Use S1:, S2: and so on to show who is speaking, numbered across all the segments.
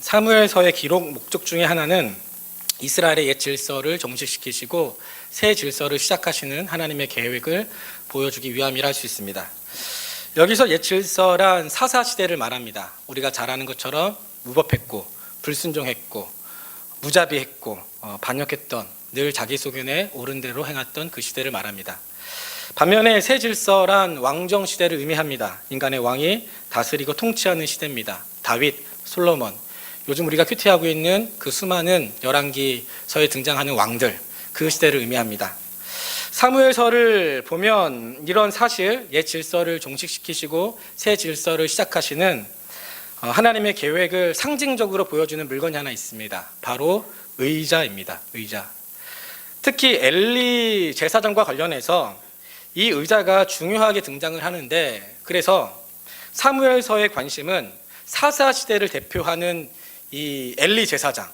S1: 사무엘서의 기록 목적 중에 하나는 이스라엘의 옛 질서를 종식시키시고 새 질서를 시작하시는 하나님의 계획을 보여주기 위함이라 할 수 있습니다. 여기서 옛 질서란 사사시대를 말합니다. 우리가 잘 아는 것처럼 무법했고 불순종했고 무자비했고 반역했던, 늘 자기 소견에 옳은 대로 행했던 그 시대를 말합니다. 반면에 새 질서란 왕정 시대를 의미합니다. 인간의 왕이 다스리고 통치하는 시대입니다. 다윗, 솔로몬, 요즘 우리가 큐티하고 있는 그 수많은 열왕기서에 등장하는 왕들, 그 시대를 의미합니다. 사무엘서를 보면 이런 사실, 옛 질서를 종식시키시고 새 질서를 시작하시는 하나님의 계획을 상징적으로 보여주는 물건이 하나 있습니다. 바로 의자입니다. 의자. 특히 엘리 제사장과 관련해서 이 의자가 중요하게 등장을 하는데, 그래서 사무엘서의 관심은 사사시대를 대표하는 이 엘리 제사장,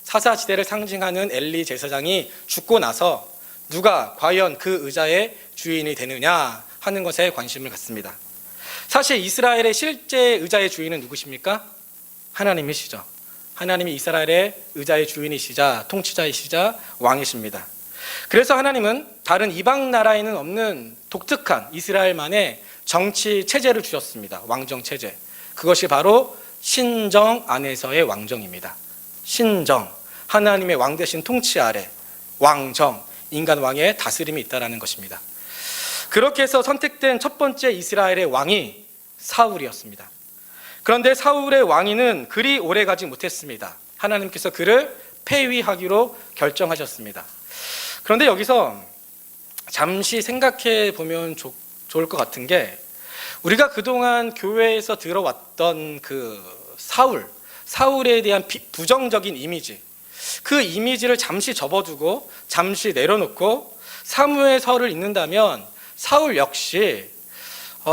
S1: 사사시대를 상징하는 엘리 제사장이 죽고 나서 누가 과연 그 의자의 주인이 되느냐 하는 것에 관심을 갖습니다. 사실 이스라엘의 실제 의자의 주인은 누구십니까? 하나님이시죠. 하나님이 이스라엘의 의자의 주인이시자 통치자이시자 왕이십니다. 그래서 하나님은 다른 이방 나라에는 없는 독특한 이스라엘만의 정치 체제를 주셨습니다. 왕정 체제. 그것이 바로 신정 안에서의 왕정입니다. 신정, 하나님의 왕 대신 통치 아래 왕정, 인간 왕의 다스림이 있다는 것입니다. 그렇게 해서 선택된 첫 번째 이스라엘의 왕이 사울이었습니다. 그런데 사울의 왕위는 그리 오래가지 못했습니다. 하나님께서 그를 폐위하기로 결정하셨습니다. 그런데 여기서 잠시 생각해 보면 좋을 것 같은 게, 우리가 그동안 교회에서 들어왔던 그 사울에 대한 부정적인 이미지, 그 이미지를 잠시 접어두고 잠시 내려놓고 사무엘서를 읽는다면 사울 역시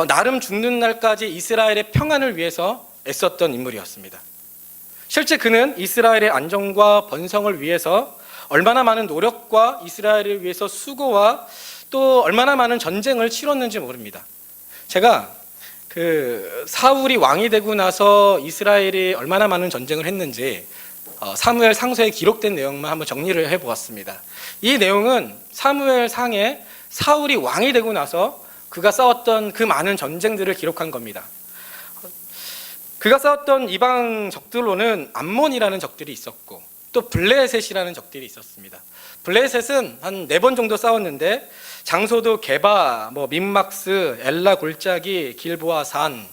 S1: 나름 죽는 날까지 이스라엘의 평안을 위해서 애썼던 인물이었습니다. 실제 그는 이스라엘의 안정과 번성을 위해서 얼마나 많은 노력과 이스라엘을 위해서 수고와 또 얼마나 많은 전쟁을 치렀는지 모릅니다. 제가 그 사울이 왕이 되고 나서 이스라엘이 얼마나 많은 전쟁을 했는지 사무엘 상서에 기록된 내용만 한번 정리를 해보았습니다. 이 내용은 사무엘 상에 사울이 왕이 되고 나서 그가 싸웠던 그 많은 전쟁들을 기록한 겁니다. 그가 싸웠던 이방 적들로는 암몬이라는 적들이 있었고 또 블레셋이라는 적들이 있었습니다. 블레셋은 한 4번 정도 싸웠는데 장소도 게바, 민막스, 엘라 골짜기, 길보아 산,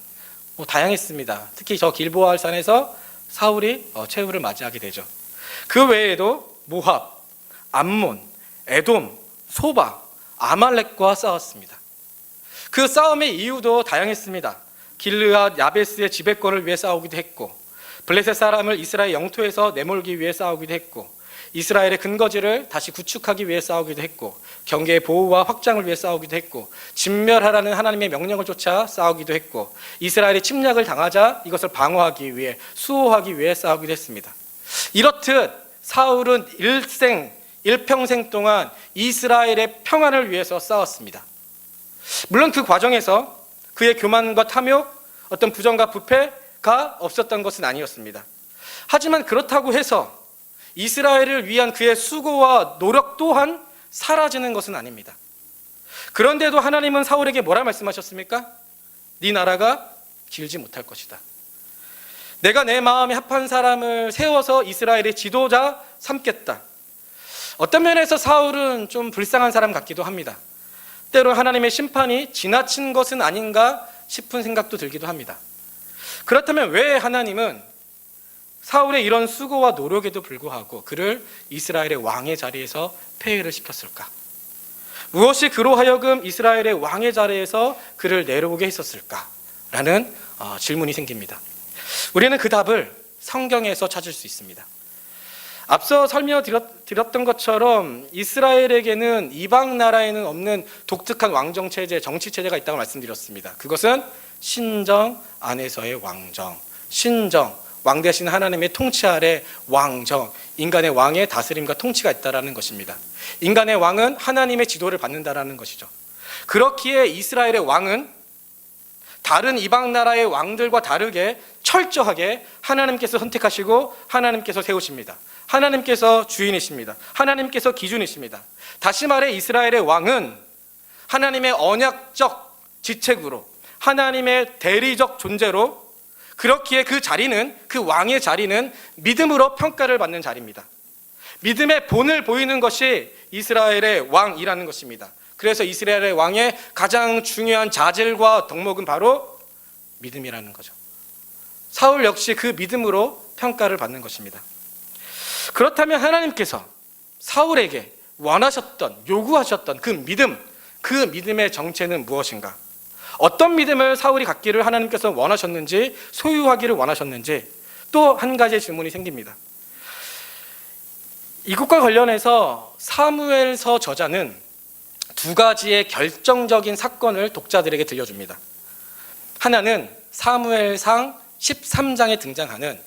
S1: 다양했습니다. 특히 저 길보아 산에서 사울이 최후를 맞이하게 되죠. 그 외에도 모압, 암몬, 에돔, 소바, 아말렉과 싸웠습니다. 그 싸움의 이유도 다양했습니다. 길르앗, 야베스의 지배권을 위해 싸우기도 했고, 블레셋 사람을 이스라엘 영토에서 내몰기 위해 싸우기도 했고, 이스라엘의 근거지를 다시 구축하기 위해 싸우기도 했고, 경계의 보호와 확장을 위해 싸우기도 했고, 진멸하라는 하나님의 명령을 쫓아 싸우기도 했고, 이스라엘이 침략을 당하자 이것을 방어하기 위해, 수호하기 위해 싸우기도 했습니다. 이렇듯 사울은 일평생 동안 이스라엘의 평안을 위해서 싸웠습니다. 물론 그 과정에서 그의 교만과 탐욕, 어떤 부정과 부패가 없었던 것은 아니었습니다. 하지만 그렇다고 해서 이스라엘을 위한 그의 수고와 노력 또한 사라지는 것은 아닙니다. 그런데도 하나님은 사울에게 뭐라 말씀하셨습니까? 네 나라가 길지 못할 것이다. 내가 내 마음에 합한 사람을 세워서 이스라엘의 지도자 삼겠다. 어떤 면에서 사울은 좀 불쌍한 사람 같기도 합니다. 때로 하나님의 심판이 지나친 것은 아닌가 싶은 생각도 들기도 합니다. 그렇다면 왜 하나님은 사울의 이런 수고와 노력에도 불구하고 그를 이스라엘의 왕의 자리에서 폐위를 시켰을까? 무엇이 그로 하여금 이스라엘의 왕의 자리에서 그를 내려오게 했었을까? 라는 질문이 생깁니다. 우리는 그 답을 성경에서 찾을 수 있습니다. 앞서 설명드렸던 것처럼 이스라엘에게는 이방 나라에는 없는 독특한 왕정 체제, 정치 체제가 있다고 말씀드렸습니다. 그것은 신정 안에서의 왕정, 신정, 왕 대신 하나님의 통치 아래 왕정, 인간의 왕의 다스림과 통치가 있다는 것입니다. 인간의 왕은 하나님의 지도를 받는다는 것이죠. 그렇기에 이스라엘의 왕은 다른 이방 나라의 왕들과 다르게 철저하게 하나님께서 선택하시고 하나님께서 세우십니다. 하나님께서 주인이십니다. 하나님께서 기준이십니다. 다시 말해 이스라엘의 왕은 하나님의 언약적 지책으로, 하나님의 대리적 존재로, 그렇기에 그 자리는, 그 왕의 자리는 믿음으로 평가를 받는 자리입니다. 믿음의 본을 보이는 것이 이스라엘의 왕이라는 것입니다. 그래서 이스라엘의 왕의 가장 중요한 자질과 덕목은 바로 믿음이라는 거죠. 사울 역시 그 믿음으로 평가를 받는 것입니다. 그렇다면 하나님께서 사울에게 원하셨던, 요구하셨던 그 믿음, 그 믿음의 정체는 무엇인가? 어떤 믿음을 사울이 갖기를 하나님께서 원하셨는지, 소유하기를 원하셨는지, 또 한 가지 질문이 생깁니다. 이것과 관련해서 사무엘서 저자는 두 가지의 결정적인 사건을 독자들에게 들려줍니다. 하나는 사무엘상 13장에 등장하는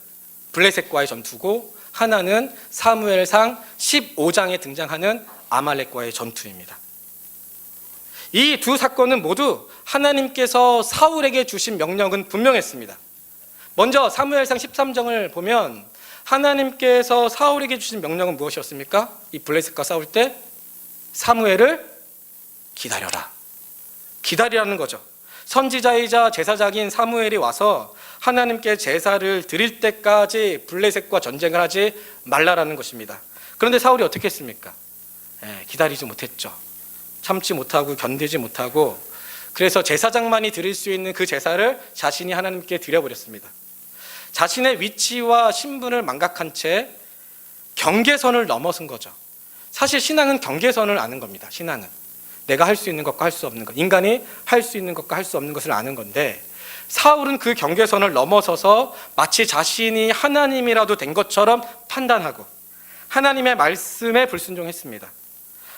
S1: 블레셋과의 전투고, 하나는 사무엘상 15장에 등장하는 아말렉과의 전투입니다. 이 두 사건은 모두 하나님께서 사울에게 주신 명령은 분명했습니다. 먼저 사무엘상 13장을 보면 하나님께서 사울에게 주신 명령은 무엇이었습니까? 이 블레셋과 싸울 때 사무엘을 기다려라. 기다리라는 거죠. 선지자이자 제사장인 사무엘이 와서 하나님께 제사를 드릴 때까지 블레셋과 전쟁을 하지 말라라는 것입니다. 그런데 사울이 어떻게 했습니까? 기다리지 못했죠. 참지 못하고 견디지 못하고, 그래서 제사장만이 드릴 수 있는 그 제사를 자신이 하나님께 드려버렸습니다. 자신의 위치와 신분을 망각한 채 경계선을 넘어선 거죠. 사실 신앙은 경계선을 아는 겁니다. 신앙은 내가 할 수 있는 것과 할 수 없는 것, 인간이 할 수 있는 것과 할 수 없는 것을 아는 건데, 사울은 그 경계선을 넘어서서 마치 자신이 하나님이라도 된 것처럼 판단하고 하나님의 말씀에 불순종했습니다.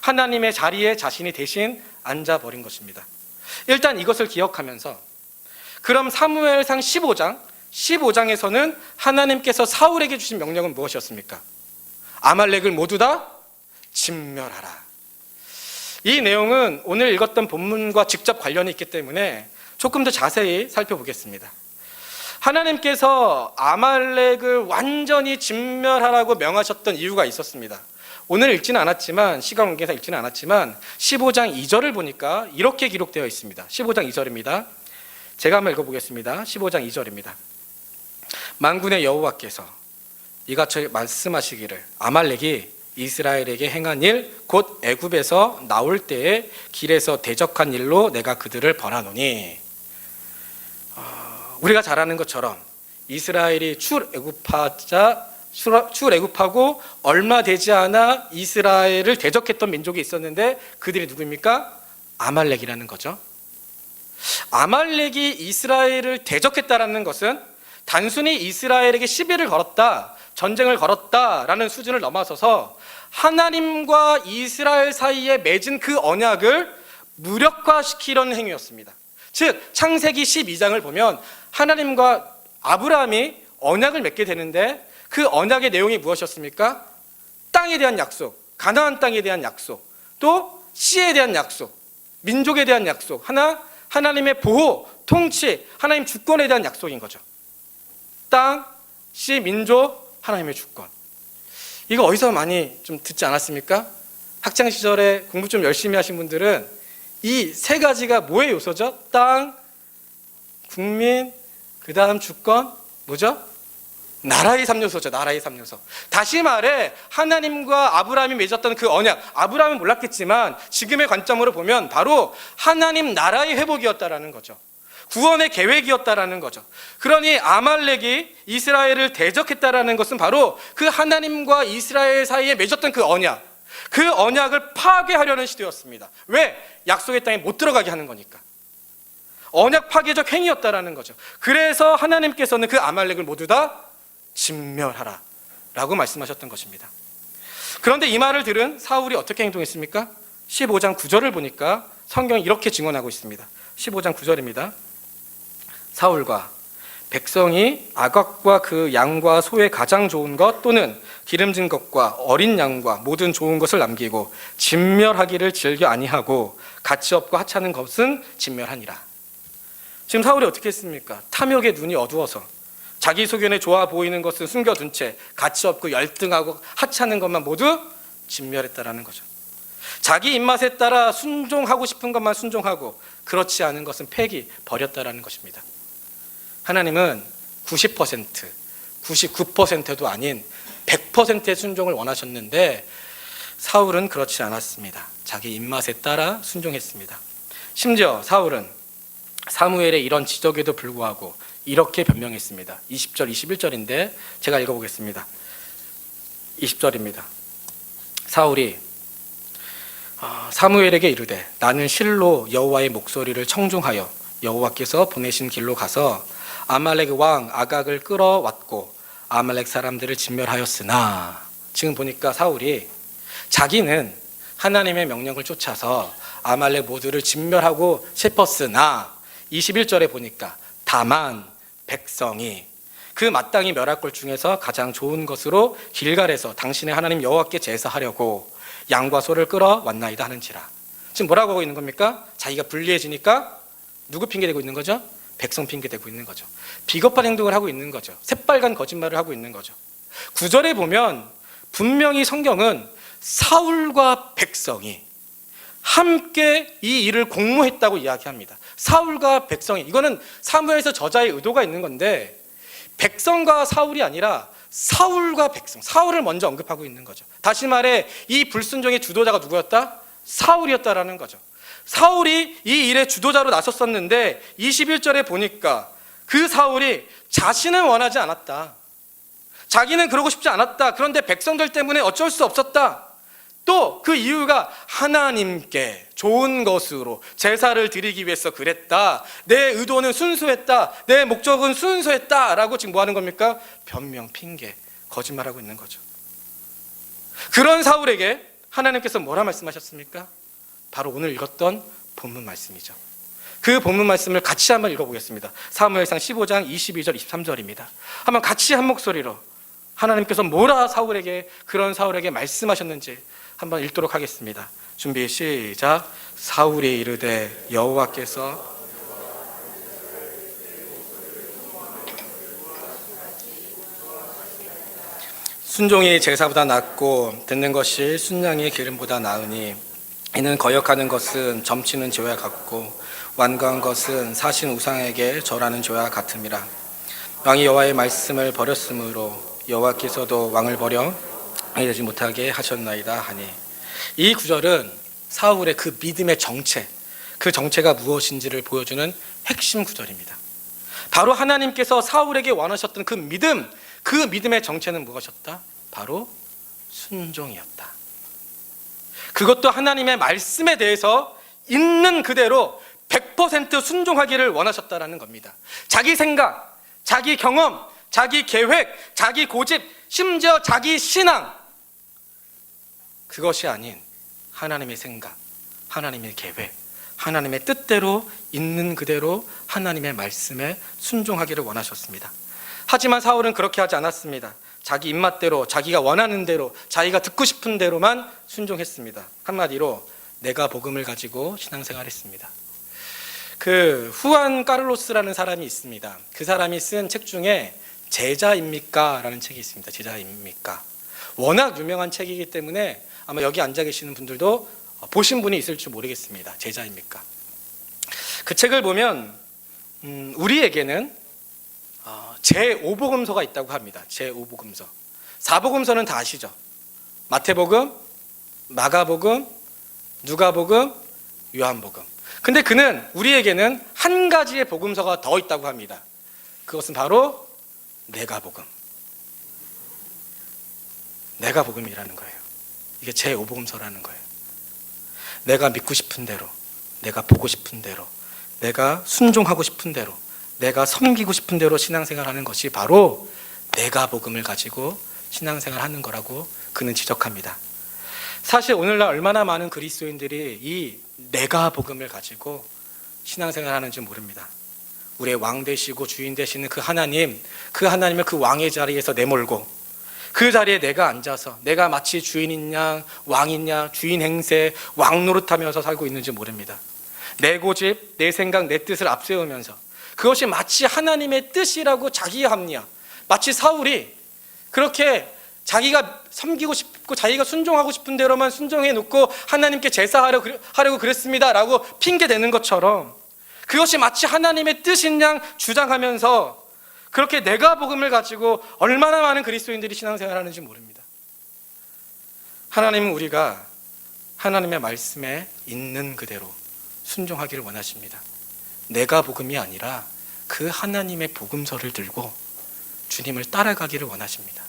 S1: 하나님의 자리에 자신이 대신 앉아버린 것입니다. 일단 이것을 기억하면서, 그럼 사무엘상 15장에서는 하나님께서 사울에게 주신 명령은 무엇이었습니까? 아말렉을 모두 다 진멸하라. 이 내용은 오늘 읽었던 본문과 직접 관련이 있기 때문에 조금 더 자세히 살펴보겠습니다. 하나님께서 아말렉을 완전히 진멸하라고 명하셨던 이유가 있었습니다. 오늘 읽지는 않았지만, 시간 관계상 읽지는 않았지만 15장 2절을 보니까 이렇게 기록되어 있습니다. 15장 2절입니다. 제가 한번 읽어보겠습니다. 15장 2절입니다. 만군의 여호와께서 이같이 말씀하시기를, 아말렉이 이스라엘에게 행한 일, 곧 애굽에서 나올 때에 길에서 대적한 일로 내가 그들을 벌하노니. 우리가 잘 아는 것처럼 이스라엘이 출애굽하고 얼마 되지 않아 이스라엘을 대적했던 민족이 있었는데, 그들이 누구입니까? 아말렉이라는 거죠. 아말렉이 이스라엘을 대적했다라는 것은 단순히 이스라엘에게 시비를 걸었다, 전쟁을 걸었다라는 수준을 넘어서서 하나님과 이스라엘 사이에 맺은 그 언약을 무력화시키려는 행위였습니다. 즉 창세기 12장을 보면 하나님과 아브라함이 언약을 맺게 되는데, 그 언약의 내용이 무엇이었습니까? 땅에 대한 약속, 가나안 땅에 대한 약속, 또 씨에 대한 약속, 민족에 대한 약속, 하나님의 보호, 통치, 하나님 주권에 대한 약속인 거죠. 땅, 씨, 민족, 하나님의 주권. 이거 어디서 많이 좀 듣지 않았습니까? 학창 시절에 공부 좀 열심히 하신 분들은 이 세 가지가 뭐의 요소죠? 땅, 국민, 그 다음 주권, 뭐죠? 나라의 3요소죠. 나라의 3요소. 다시 말해 하나님과 아브라함이 맺었던 그 언약, 아브라함은 몰랐겠지만 지금의 관점으로 보면 바로 하나님 나라의 회복이었다라는 거죠. 구원의 계획이었다라는 거죠. 그러니 아말렉이 이스라엘을 대적했다라는 것은 바로 그 하나님과 이스라엘 사이에 맺었던 그 언약을 파괴하려는 시도였습니다. 왜? 약속의 땅에 못 들어가게 하는 거니까. 언약 파괴적 행위였다라는 거죠. 그래서 하나님께서는 그 아말렉을 모두 다 진멸하라 라고 말씀하셨던 것입니다. 그런데 이 말을 들은 사울이 어떻게 행동했습니까? 15장 9절을 보니까 성경이 이렇게 증언하고 있습니다. 15장 9절입니다. 사울과 백성이 아각과 그 양과 소의 가장 좋은 것 또는 기름진 것과 어린 양과 모든 좋은 것을 남기고 진멸하기를 즐겨 아니하고 가치 없고 하찮은 것은 진멸하니라. 지금 사울이 어떻게 했습니까? 탐욕의 눈이 어두워서 자기 소견에 좋아 보이는 것은 숨겨둔 채 가치 없고 열등하고 하찮은 것만 모두 진멸했다라는 거죠. 자기 입맛에 따라 순종하고 싶은 것만 순종하고 그렇지 않은 것은 폐기, 버렸다라는 것입니다. 하나님은 90%, 99%도 아닌 100%의 순종을 원하셨는데 사울은 그렇지 않았습니다. 자기 입맛에 따라 순종했습니다. 심지어 사울은 사무엘의 이런 지적에도 불구하고 이렇게 변명했습니다. 20절, 21절인데 제가 읽어보겠습니다. 20절입니다. 사울이 사무엘에게 이르되 나는 실로 여호와의 목소리를 청중하여 여호와께서 보내신 길로 가서 아말렉 왕 아각을 끌어왔고 아말렉 사람들을 진멸하였으나, 지금 보니까 사울이 자기는 하나님의 명령을 쫓아서 아말렉 모두를 진멸하고 싶었으나 21절에 보니까 다만 백성이 그 마땅히 멸할 것 중에서 가장 좋은 것으로 길갈에서 당신의 하나님 여호와께 제사하려고 양과 소를 끌어왔나이다 하는지라. 지금 뭐라고 하고 있는 겁니까? 자기가 불리해지니까 누구 핑계대고 있는 거죠? 백성 핑계대고 있는 거죠. 비겁한 행동을 하고 있는 거죠. 새빨간 거짓말을 하고 있는 거죠. 9절에 보면 분명히 성경은 사울과 백성이 함께 이 일을 공모했다고 이야기합니다. 사울과 백성이, 이거는 사무엘서 저자의 의도가 있는 건데 백성과 사울이 아니라 사울과 백성, 사울을 먼저 언급하고 있는 거죠. 다시 말해 이 불순종의 주도자가 누구였다? 사울이었다라는 거죠. 사울이 이 일의 주도자로 나섰었는데 21절에 보니까 그 사울이 자신은 원하지 않았다. 자기는 그러고 싶지 않았다. 그런데 백성들 때문에 어쩔 수 없었다. 또 그 이유가 하나님께 좋은 것으로 제사를 드리기 위해서 그랬다. 내 의도는 순수했다. 내 목적은 순수했다. 라고 지금 뭐 하는 겁니까? 변명, 핑계, 거짓말하고 있는 거죠. 그런 사울에게 하나님께서 뭐라 말씀하셨습니까? 바로 오늘 읽었던 본문 말씀이죠. 그 본문 말씀을 같이 한번 읽어보겠습니다. 사무엘상 15장 22절 23절입니다. 한번 같이 한 목소리로 하나님께서 뭐라 그런 사울에게 말씀하셨는지 한번 읽도록 하겠습니다. 준비 시작. 사울이 이르되 여호와께서 순종이 제사보다 낫고 듣는 것이 순양의 기름보다 나으니 이는 거역하는 것은 점치는 죄와 같고 완고한 것은 사신 우상에게 절하는 죄와 같음이라. 왕이 여호와의 말씀을 버렸으므로 여호와께서도 왕을 버려 되지 못하게 하셨나이다 하니, 이 구절은 사울의 그 믿음의 정체, 그 정체가 무엇인지를 보여주는 핵심 구절입니다. 바로 하나님께서 사울에게 원하셨던 그 믿음, 그 믿음의 정체는 무엇이었다? 바로 순종이었다. 그것도 하나님의 말씀에 대해서 있는 그대로 100% 순종하기를 원하셨다라는 겁니다. 자기 생각, 자기 경험, 자기 계획, 자기 고집, 심지어 자기 신앙, 그것이 아닌 하나님의 생각, 하나님의 계획, 하나님의 뜻대로 있는 그대로 하나님의 말씀에 순종하기를 원하셨습니다. 하지만 사울은 그렇게 하지 않았습니다. 자기 입맛대로, 자기가 원하는 대로, 자기가 듣고 싶은 대로만 순종했습니다. 한마디로 내가 복음을 가지고 신앙생활했습니다. 그 후안 까를로스라는 사람이 있습니다. 그 사람이 쓴 책 중에 제자입니까? 라는 책이 있습니다. 제자입니까? 워낙 유명한 책이기 때문에 아마 여기 앉아 계시는 분들도 보신 분이 있을지 모르겠습니다. 제자입니까? 그 책을 보면 우리에게는 제5복음서가 있다고 합니다. 제5복음서. 4복음서는 다 아시죠? 마태복음, 마가복음, 누가복음, 요한복음. 근데 그는 우리에게는 한 가지의 복음서가 더 있다고 합니다. 그것은 바로 내가복음. 내가복음이라는 거예요. 이게 제5복음서라는 거예요. 내가 믿고 싶은 대로, 내가 보고 싶은 대로, 내가 순종하고 싶은 대로, 내가 섬기고 싶은 대로 신앙생활하는 것이 바로 내가복음을 가지고 신앙생활하는 거라고 그는 지적합니다. 사실 오늘날 얼마나 많은 그리스도인들이 이 내가복음을 가지고 신앙생활하는지 모릅니다. 우리의 왕 되시고 주인 되시는 그 하나님, 그 하나님을 그 왕의 자리에서 내몰고 그 자리에 내가 앉아서 내가 마치 주인이냐 왕이냐 주인 행세 왕 노릇하면서 살고 있는지 모릅니다. 내 고집, 내 생각, 내 뜻을 앞세우면서 그것이 마치 하나님의 뜻이라고 자기가 합리화, 마치 사울이 그렇게 자기가 섬기고 싶고 자기가 순종하고 싶은 대로만 순종해 놓고 하나님께 제사하려고 그랬습니다 라고 핑계대는 것처럼, 그것이 마치 하나님의 뜻인 양 주장하면서 그렇게 내가 복음을 가지고 얼마나 많은 그리스도인들이 신앙생활을 하는지 모릅니다. 하나님은 우리가 하나님의 말씀에 있는 그대로 순종하기를 원하십니다. 내가 복음이 아니라 그 하나님의 복음서를 들고 주님을 따라가기를 원하십니다.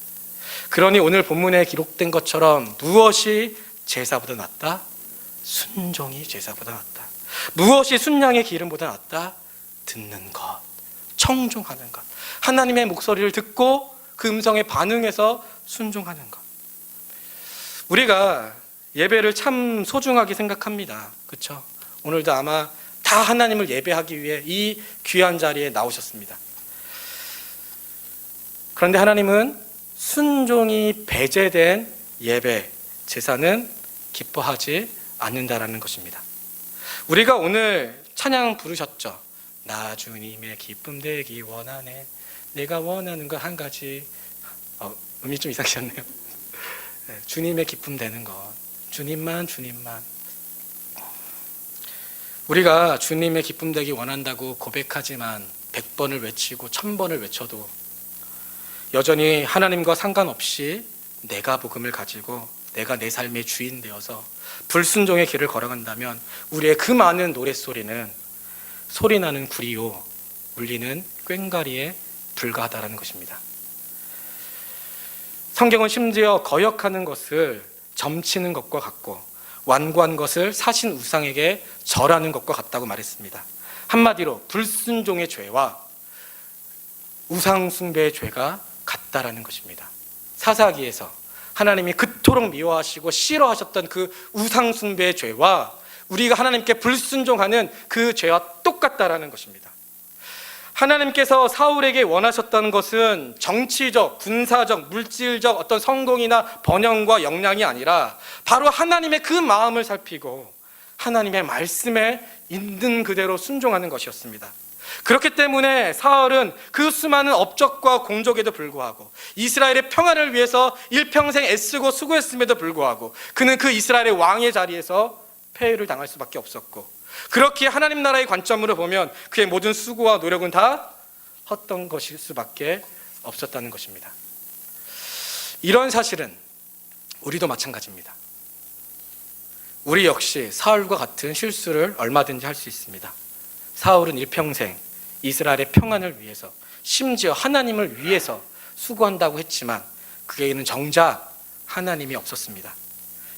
S1: 그러니 오늘 본문에 기록된 것처럼 무엇이 제사보다 낫다? 순종이 제사보다 낫다. 무엇이 순양의 기름보다 낫다? 듣는 것, 청종하는 것, 하나님의 목소리를 듣고 그 음성에 반응해서 순종하는 것. 우리가 예배를 참 소중하게 생각합니다. 그렇죠? 오늘도 아마 다 하나님을 예배하기 위해 이 귀한 자리에 나오셨습니다. 그런데 하나님은 순종이 배제된 예배, 제사는 기뻐하지 않는다라는 것입니다. 우리가 오늘 찬양 부르셨죠. 나 주님의 기쁨 되기 원하네. 내가 원하는 거 한 가지. 음이 좀 이상하셨네요. 주님의 기쁨 되는 것, 주님만. 우리가 주님의 기쁨 되기 원한다고 고백하지만 100번을 외치고 1000번을 외쳐도 여전히 하나님과 상관없이 내가 복음을 가지고 내가 내 삶의 주인 되어서 불순종의 길을 걸어간다면 우리의 그 많은 노랫소리는 소리나는 구리요 울리는 꽹과리에 불과하다는 것입니다. 성경은 심지어 거역하는 것을 점치는 것과 같고 완고한 것을 사신 우상에게 절하는 것과 같다고 말했습니다. 한마디로 불순종의 죄와 우상 숭배의 죄가 같다라는 것입니다. 사사기에서 하나님이 그토록 미워하시고 싫어하셨던 그 우상 숭배의 죄와 우리가 하나님께 불순종하는 그 죄와 똑같다라는 것입니다. 하나님께서 사울에게 원하셨던 것은 정치적, 군사적, 물질적 어떤 성공이나 번영과 역량이 아니라 바로 하나님의 그 마음을 살피고 하나님의 말씀에 있는 그대로 순종하는 것이었습니다. 그렇기 때문에 사울은 그 수많은 업적과 공적에도 불구하고 이스라엘의 평안을 위해서 일평생 애쓰고 수고했음에도 불구하고 그는 그 이스라엘의 왕의 자리에서 폐위를 당할 수밖에 없었고, 그렇게 하나님 나라의 관점으로 보면 그의 모든 수고와 노력은 다 헛된 것일 수밖에 없었다는 것입니다. 이런 사실은 우리도 마찬가지입니다. 우리 역시 사울과 같은 실수를 얼마든지 할 수 있습니다. 사울은 일평생 이스라엘의 평안을 위해서 심지어 하나님을 위해서 수고한다고 했지만 그에게는 정작 하나님이 없었습니다.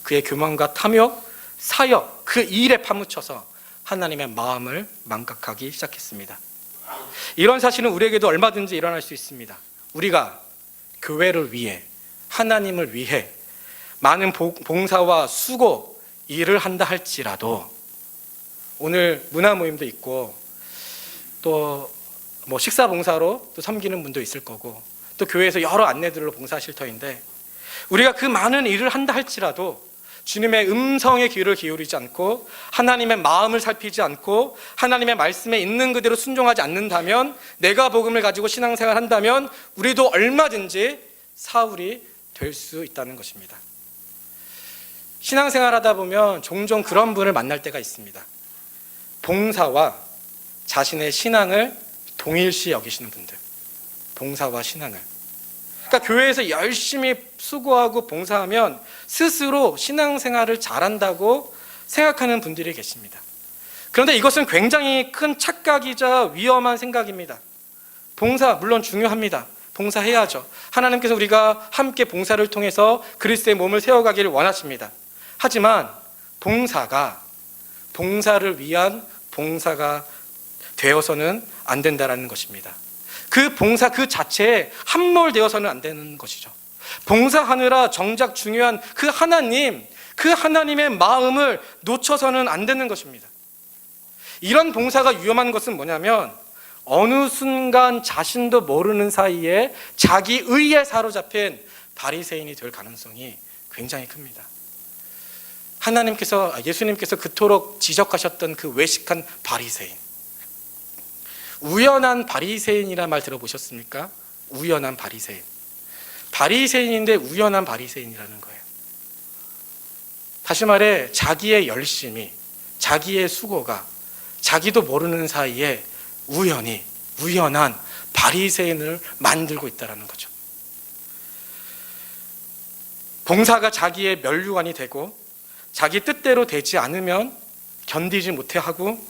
S1: 그의 교만과 탐욕, 사역, 그 일에 파묻혀서 하나님의 마음을 망각하기 시작했습니다. 이런 사실은 우리에게도 얼마든지 일어날 수 있습니다. 우리가 교회를 위해, 하나님을 위해 많은 봉사와 수고, 일을 한다 할지라도 오늘 문화 모임도 있고 또 뭐 식사 봉사로 또 섬기는 분도 있을 거고 또 교회에서 여러 안내들로 봉사하실 터인데 우리가 그 많은 일을 한다 할지라도 주님의 음성에 귀를 기울이지 않고 하나님의 마음을 살피지 않고 하나님의 말씀에 있는 그대로 순종하지 않는다면, 내가 복음을 가지고 신앙생활을 한다면 우리도 얼마든지 사울이 될 수 있다는 것입니다. 신앙생활 하다 보면 종종 그런 분을 만날 때가 있습니다. 봉사와 자신의 신앙을 동일시 여기시는 분들, 봉사와 신앙을, 그러니까 교회에서 열심히 수고하고 봉사하면 스스로 신앙생활을 잘한다고 생각하는 분들이 계십니다. 그런데 이것은 굉장히 큰 착각이자 위험한 생각입니다. 봉사 물론 중요합니다. 봉사해야죠. 하나님께서 우리가 함께 봉사를 통해서 그리스도의 몸을 세워가기를 원하십니다. 하지만 봉사를 위한 봉사가 되어서는 안 된다는 것입니다. 그 봉사 그 자체에 함몰되어서는 안 되는 것이죠. 봉사하느라 정작 중요한 그 하나님의 마음을 놓쳐서는 안 되는 것입니다. 이런 봉사가 위험한 것은 뭐냐면 어느 순간 자신도 모르는 사이에 자기 의에 사로잡힌 바리새인이 될 가능성이 굉장히 큽니다. 예수님께서 그토록 지적하셨던 그 외식한 바리새인, 우연한 바리새인이라는 말 들어보셨습니까? 우연한 바리새인. 바리새인인데 우연한 바리새인이라는 거예요. 다시 말해 자기의 열심이, 자기의 수고가 자기도 모르는 사이에 우연한 바리새인을 만들고 있다는 거죠. 봉사가 자기의 면류관이 되고 자기 뜻대로 되지 않으면 견디지 못해하고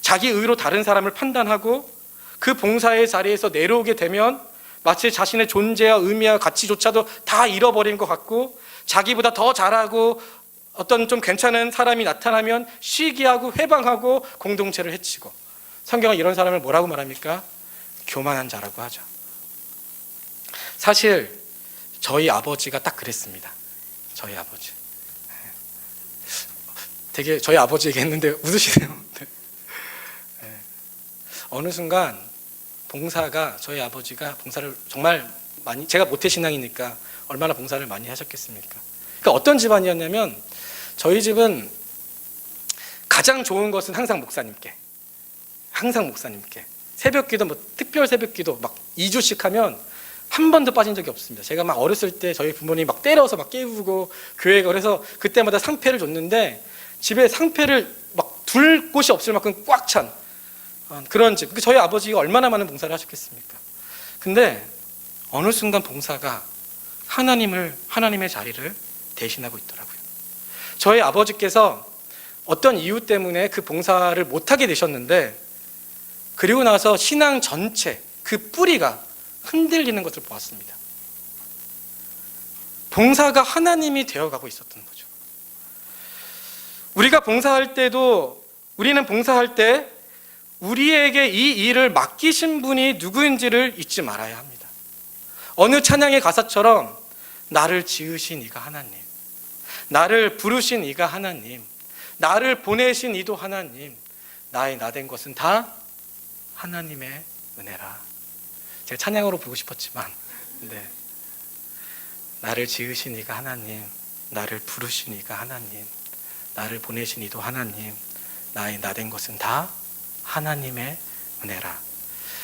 S1: 자기 의로 다른 사람을 판단하고 그 봉사의 자리에서 내려오게 되면 마치 자신의 존재와 의미와 가치조차도 다 잃어버린 것 같고 자기보다 더 잘하고 어떤 좀 괜찮은 사람이 나타나면 시기하고 회방하고 공동체를 해치고, 성경은 이런 사람을 뭐라고 말합니까? 교만한 자라고 하죠. 사실 저희 아버지가 딱 그랬습니다. 저희 아버지. 되게 저희 아버지 얘기했는데 웃으시네요. 어느 순간 봉사가, 저희 아버지가 봉사를 정말 많이, 제가 모태신앙이니까 얼마나 봉사를 많이 하셨겠습니까? 그러니까 어떤 집안이었냐면 저희 집은 가장 좋은 것은 항상 목사님께 새벽기도, 뭐 특별 새벽기도 막 2주씩 하면 한 번도 빠진 적이 없습니다. 제가 막 어렸을 때 저희 부모님이 막 때려서 막 깨우고 교회에, 그래서 그때마다 상패를 줬는데 집에 상패를 막 둘 곳이 없을 만큼 꽉 찬 그런 집. 저희 아버지가 얼마나 많은 봉사를 하셨겠습니까? 근데 어느 순간 봉사가 하나님의 자리를 대신하고 있더라고요. 저희 아버지께서 어떤 이유 때문에 그 봉사를 못하게 되셨는데, 그리고 나서 신앙 전체 그 뿌리가 흔들리는 것을 보았습니다. 봉사가 하나님이 되어가고 있었던 거죠. 우리가 봉사할 때도, 우리는 봉사할 때 우리에게 이 일을 맡기신 분이 누구인지를 잊지 말아야 합니다. 어느 찬양의 가사처럼 나를 지으신 이가 하나님, 나를 부르신 이가 하나님, 나를 보내신 이도 하나님, 나의 나 된 것은 다 하나님의 은혜라. 제가 찬양으로 부르고 싶었지만, 나를 지으신 이가 하나님, 나를 부르신 이가 하나님, 나를 보내신 이도 하나님, 나의 나 된 것은 다 하나님의 은혜라.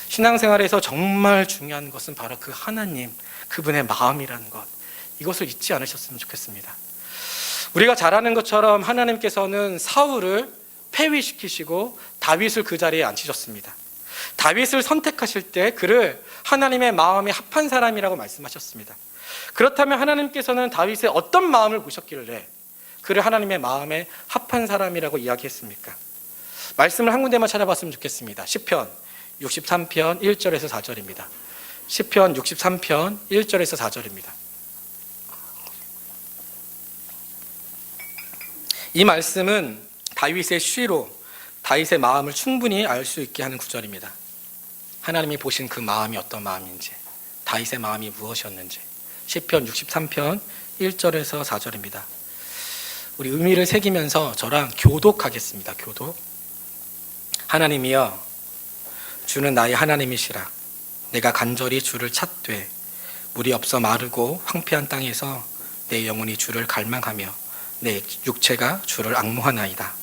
S1: 신앙생활에서 정말 중요한 것은 바로 그 하나님, 그분의 마음이라는 것, 이것을 잊지 않으셨으면 좋겠습니다. 우리가 잘 아는 것처럼 하나님께서는 사울을 폐위시키시고 다윗을 그 자리에 앉히셨습니다. 다윗을 선택하실 때 그를 하나님의 마음에 합한 사람이라고 말씀하셨습니다. 그렇다면 하나님께서는 다윗의 어떤 마음을 보셨길래 그를 하나님의 마음에 합한 사람이라고 이야기했습니까? 말씀을 한 군데만 찾아봤으면 좋겠습니다. 시편 63편 1절에서 4절입니다. 시편 63편 1절에서 4절입니다. 이 말씀은 다윗의 시로 다윗의 마음을 충분히 알 수 있게 하는 구절입니다. 하나님이 보신 그 마음이 어떤 마음인지, 다윗의 마음이 무엇이었는지. 시편 63편 1절에서 4절입니다. 우리 의미를 새기면서 저랑 교독하겠습니다. 교독. 하나님이여, 주는 나의 하나님이시라. 내가 간절히 주를 찾되 물이 없어 마르고 황폐한 땅에서 내 영혼이 주를 갈망하며 내 육체가 주를 앙모하나이다.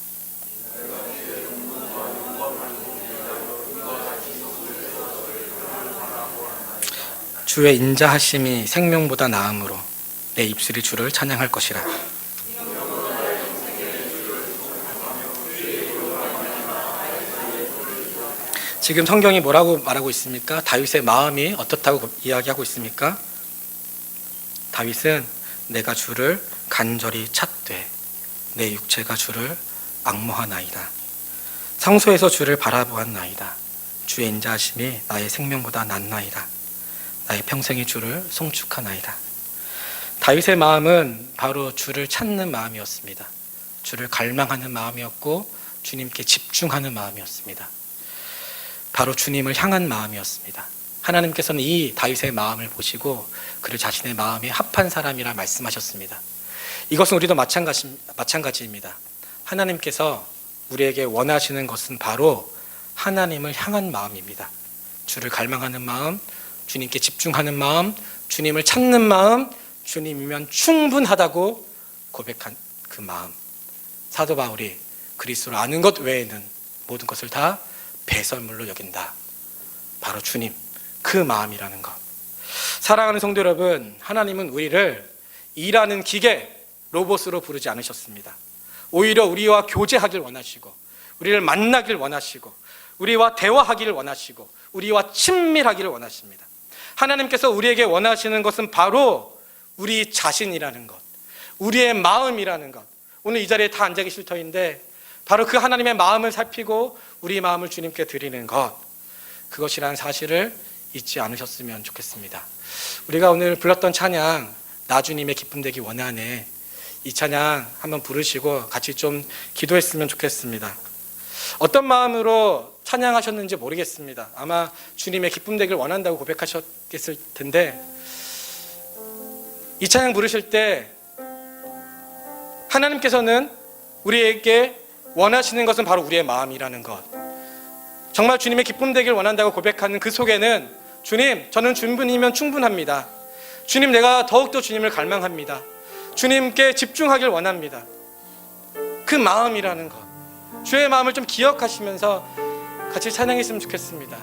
S1: 주의 인자하심이 생명보다 나음으로 내 입술이 주를 찬양할 것이라. 지금 성경이 뭐라고 말하고 있습니까? 다윗의 마음이 어떻다고 이야기하고 있습니까? 다윗은 내가 주를 간절히 찾되 내 육체가 주를 앙모하나이다. 성소에서 주를 바라보았나이다. 주의 인자하심이 나의 생명보다 낫나이다. 나의 평생이 주를 송축하나이다. 다윗의 마음은 바로 주를 찾는 마음이었습니다. 주를 갈망하는 마음이었고 주님께 집중하는 마음이었습니다. 바로 주님을 향한 마음이었습니다. 하나님께서는 이 다윗의 마음을 보시고 그를 자신의 마음에 합한 사람이라 말씀하셨습니다. 이것은 우리도 마찬가지입니다. 하나님께서 우리에게 원하시는 것은 바로 하나님을 향한 마음입니다. 주를 갈망하는 마음, 주님께 집중하는 마음, 주님을 찾는 마음, 주님이면 충분하다고 고백한 그 마음. 사도 바울이 그리스도를 아는 것 외에는 모든 것을 다 배설물로 여긴다. 바로 주님, 그 마음이라는 것. 사랑하는 성도 여러분, 하나님은 우리를 일하는 기계, 로봇으로 부르지 않으셨습니다. 오히려 우리와 교제하길 원하시고, 우리를 만나길 원하시고, 우리와 대화하기를 원하시고, 우리와 친밀하기를 원하십니다. 하나님께서 우리에게 원하시는 것은 바로 우리 자신이라는 것, 우리의 마음이라는 것. 오늘 이 자리에 다 앉아 계실 터인데 바로 그 하나님의 마음을 살피고 우리 마음을 주님께 드리는 것, 그것이라는 사실을 잊지 않으셨으면 좋겠습니다. 우리가 오늘 불렀던 찬양, 나 주님의 기쁨 되기 원하네, 이 찬양 한번 부르시고 같이 좀 기도했으면 좋겠습니다. 어떤 마음으로 찬양하셨는지 모르겠습니다. 아마 주님의 기쁨 되기를 원한다고 고백하셨겠을 텐데, 이 찬양 부르실 때 하나님께서는 우리에게 원하시는 것은 바로 우리의 마음이라는 것, 정말 주님의 기쁨 되기를 원한다고 고백하는 그 속에는 주님, 저는 충분히면 충분합니다. 주님, 내가 더욱더 주님을 갈망합니다. 주님께 집중하길 원합니다. 그 마음이라는 것, 주의 마음을 좀 기억하시면서 같이 찬양했으면 좋겠습니다.